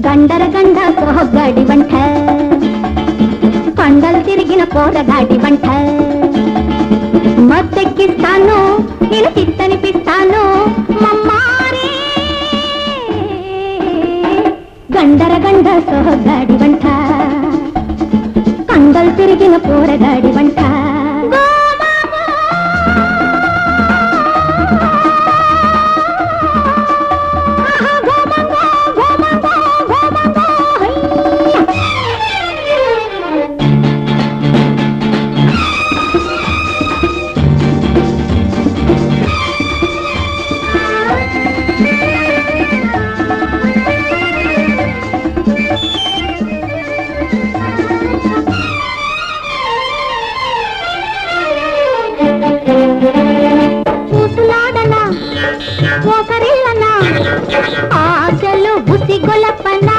గండర గండ పోగాడి వంట కొండలు తిరిగిన పోరగాడి వంట మత్తెక్కిస్తాను నేను తిట్టనిపిస్తాను మమ్మారే గండర గండ సోగాడి వంట కొండలు తిరిగిన పోరగాడి వంట ఆశలు బుసి గొలపనా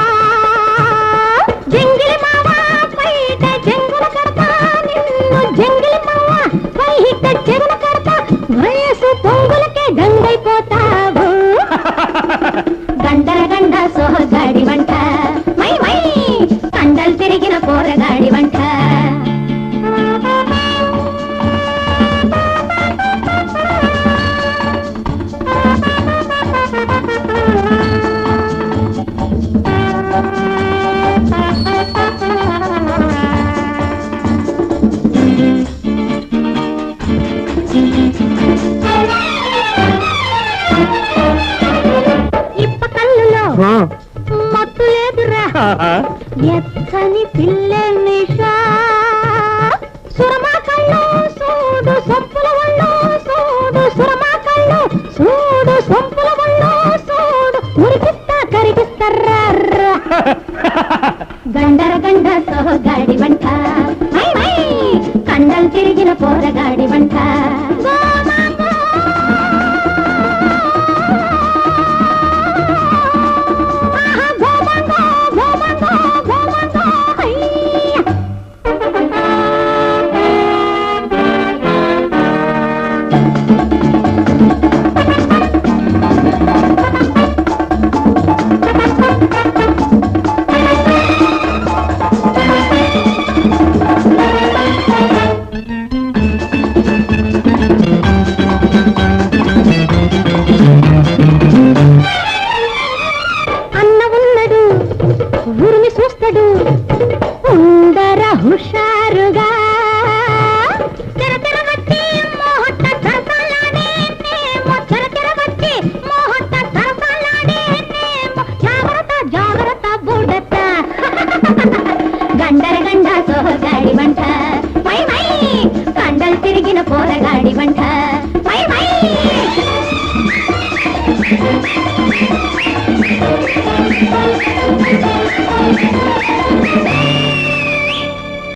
జంగిలి మావా పైట జంగుల కడతా నిన్ను జంగిలి మావా పైట చెరుల కడతా వయసు పొంగులకే గంగైపోతావు గండర గండ సోగాడి వంట మై మై కండలు తిరిగిన పోరగాడి వంట మత్తు లేదురా ఎత్తని పిల్ల నిషా సురమా కళ్ళు సూడు సొంపుల వళ్ళు సూడు సురమా కళ్ళు సూడు సొంపుల వళ్ళు సూడు ఉరికిస్తా కరిగిస్తారా గండర గండ సోగాడి వంట మై మై కండలు తిరిగిన పోరగాడి వంట ఊరిని చూస్తాడు ఉండర హుషారుగా తెరతెరగట్టి మోహట్ట సరసాలాడేనేమో తెరతెరగట్టి మోహట్ట సరసాలాడేనేమో జాగ్రత్త జాగ్రత్త బుడత గండర గండ సోగాడి వంట మై మై కండలు తిరిగిన పోరగాడి వంట మై మై